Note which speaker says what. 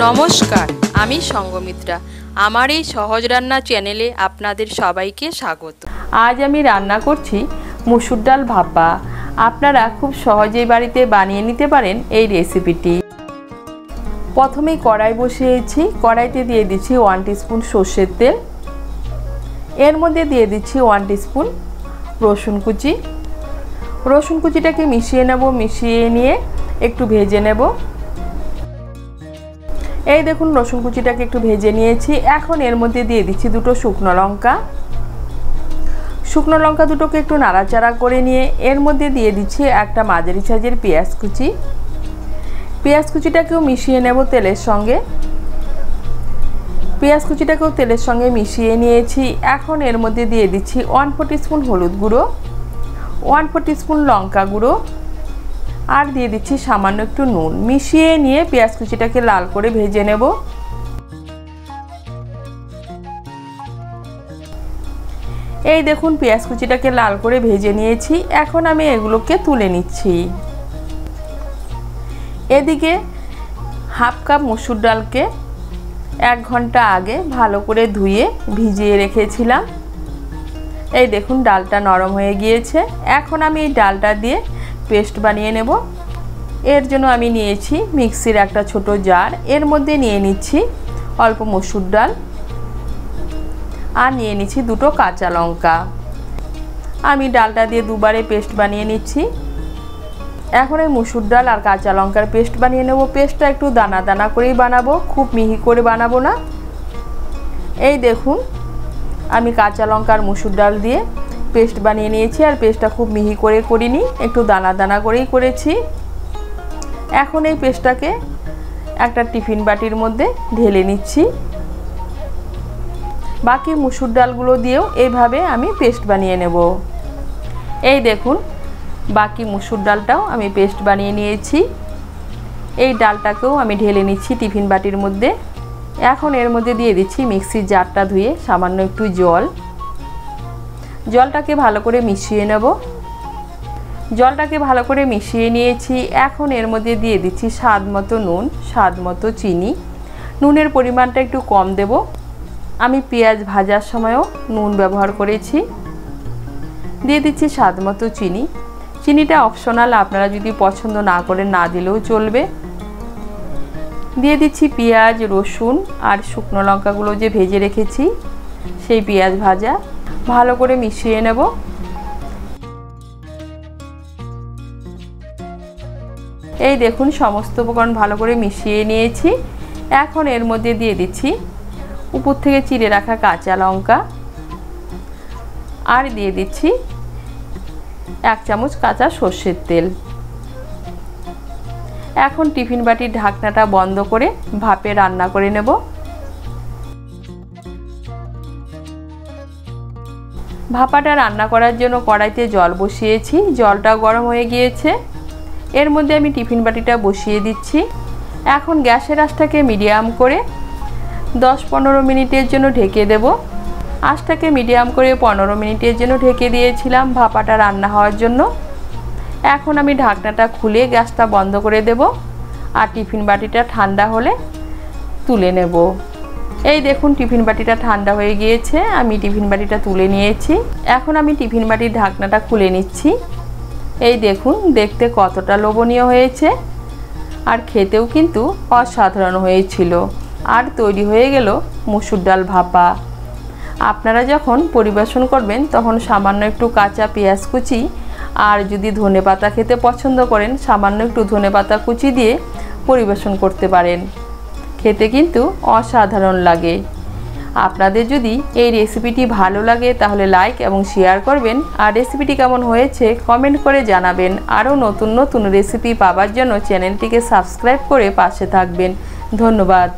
Speaker 1: নমস্কার, আমি সঙ্গমিত্রা। আমার এই সহজ রান্না চ্যানেলে আপনাদের সবাইকে স্বাগত। আজ আমি রান্না করছি মুসুর ডাল ভাপা। আপনারা খুব সহজেই বাড়িতে বানিয়ে নিতে পারেন এই রেসিপিটি। প্রথমেই কড়াই বসিয়েছি। কড়াইতে দিয়ে দিচ্ছি 1 টিস্পুন সর্ষের তেল। এর মধ্যে দিয়ে দিচ্ছি 1 টিস্পুন রসুন কুচি। রসুন কুচিটাকে মিশিয়ে নেব। মিশিয়ে নিয়ে একটু ভেজে নেব। এই দেখুন রসুন কুচিটাকে একটু ভেজে নিয়েছি। এখন এর মধ্যে দিয়ে দিচ্ছি দুটো শুকনো লঙ্কা। শুকনো লঙ্কা দুটোকে একটু নাড়াচাড়া করে নিয়ে এর মধ্যে দিয়ে দিচ্ছি একটা মাঝারি সাইজের পেঁয়াজ কুচি। পেঁয়াজ কুচিটাকেও মিশিয়ে নেব তেলের সঙ্গে। পেঁয়াজ কুচিটাকেও তেলের সঙ্গে মিশিয়ে নিয়েছি। এখন এর মধ্যে দিয়ে দিচ্ছি 1/4 টিস্পুন হলুদ গুঁড়ো, 1/4 টিস্পুন লঙ্কা গুঁড়ো, আর দিয়ে দিচ্ছি সামান্য একটু নুন। মিশিয়ে নিয়ে পেঁয়াজ কুচিটাকে লাল করে ভেজে নেব। এই দেখুন পেঁয়াজ কুচিটাকে লাল করে ভেজে নিয়েছি। এখন আমি এগুলোকে তুলে নিচ্ছি। এদিকে হাফ কাপ মসুর ডালকে 1 ঘন্টা আগে ভালো করে ধুয়ে ভিজিয়ে রেখেছিলাম। এই দেখুন ডালটা নরম হয়ে গিয়েছে। এখন আমি এই ডালটা দিয়ে পেস্ট বানিয়ে নেব। এর জন্য আমি নিয়েছি মিক্সির একটা ছোট জার। এর মধ্যে নিয়ে নিচ্ছি অল্প মসুর ডাল আর নিয়ে নিচ্ছি দুটো কাঁচা লঙ্কা। আমি ডালটা দিয়ে দুবারে পেস্ট বানিয়ে নিচ্ছি। এখন এই মসুর ডাল আর কাঁচা লঙ্কার পেস্ট বানিয়ে নেব। পেস্টটা একটু দানা দানা করেই বানাবো, খুব মিহি করে বানাবো না। এই দেখুন আমি কাঁচা লঙ্কা আর মসুর ডাল দিয়ে পেস্ট বানিয়ে নিয়েছি। আর পেস্টটা খুব মিহি করে করিনি, একটু দানা দানা করেই করেছি। এখন এই পেস্টটাকে একটা টিফিন বাটির মধ্যে ঢেলে নিচ্ছি। বাকি মসুর ডালগুলো দিয়েও এইভাবে আমি পেস্ট বানিয়ে নেব। এই দেখুন বাকি মসুর ডালটাও আমি পেস্ট বানিয়ে নিয়েছি। এই ডালটাকেও আমি ঢেলে নিচ্ছি টিফিন বাটির মধ্যে। এখন এর মধ্যে দিয়ে দিচ্ছি মিক্সির জারটা ধুয়ে সামান্য একটু জল। জলটাকে ভালো করে মিশিয়ে নেব। জলটাকে ভালো করে মিশিয়ে নিয়েছি। এখন এর মধ্যে দিয়ে দিচ্ছি স্বাদ মতো নুন, স্বাদ মতো চিনি। নুনের পরিমাণটা একটু কম দেব। আমি পেঁয়াজ ভাজার সময়ও নুন ব্যবহার করেছি। দিয়ে দিচ্ছি স্বাদ মতো চিনি। চিনিটা অপশনাল, আপনারা যদি পছন্দ না করেন না দিলেও চলবে। দিয়ে দিচ্ছি পেঁয়াজ, রসুন আর শুকনো লঙ্কাগুলো যে ভেজে রেখেছি সেই পেঁয়াজ ভাজা। ভালো করে মিশিয়ে নেব। এই দেখুন সমস্ত উপকরণ ভালো করে মিশিয়ে নিয়েছি। এখন এর মধ্যে দিয়ে দিচ্ছি উপর থেকে চিড়ে রাখা কাঁচা লঙ্কা আর দিয়ে দিচ্ছি 1 চামচ কাঁচা সর্ষের তেল। এখন টিফিন বাটির ঢাকনাটা বন্ধ করে ভাপে রান্না করে নেব। ভাপাটা রান্না করার জন্য কড়াইতে জল বসিয়েছি। জলটা গরম হয়ে গিয়েছে। এর মধ্যে আমি টিফিন বাটিটা বসিয়ে দিচ্ছি। এখন গ্যাসের আঁচটাকে মিডিয়াম করে 10-15 মিনিটের জন্য ঢেকে দেব। আঁচটাকে মিডিয়াম করে 15 মিনিটের জন্য ঢেকে দিয়েছিলাম ভাপাটা রান্না হওয়ার জন্য। এখন আমি ঢাকনাটা খুলে গ্যাসটা বন্ধ করে দেব আর টিফিন বাটিটা ঠান্ডা হলে তুলে নেব। এই দেখুন টিফিন বাটিটা ঠান্ডা হয়ে গিয়েছে। আমি টিফিন বাটিটা তুলে নিয়েছি। এখন আমি টিফিন বাটির ঢাকনাটা খুলে নিচ্ছি। এই দেখুন দেখতে কতটা লোভনীয় হয়েছে আর খেতেও কিন্তু অসাধারণ হয়েছিল। আর তৈরি হয়ে গেল মুসুর ডাল ভাপা। আপনারা যখন পরিবেশন করবেন তখন সামান্য একটু কাঁচা পেঁয়াজ কুচি আর যদি ধনেপাতা খেতে পছন্দ করেন সামান্য একটু ধনেপাতা কুচি দিয়ে পরিবেশন করতে পারেন। খেতে কিন্তু অসাধারণ লাগে। আপনাদের যদি এই রেসিপিটি ভালো লাগে তাহলে লাইক এবং শেয়ার করবেন। আর রেসিপিটি কেমন হয়েছে কমেন্ট করে জানাবেন। আরও নতুন নতুন রেসিপি পাওয়ার জন্য চ্যানেলটিকে সাবস্ক্রাইব করে পাশে থাকবেন। ধন্যবাদ।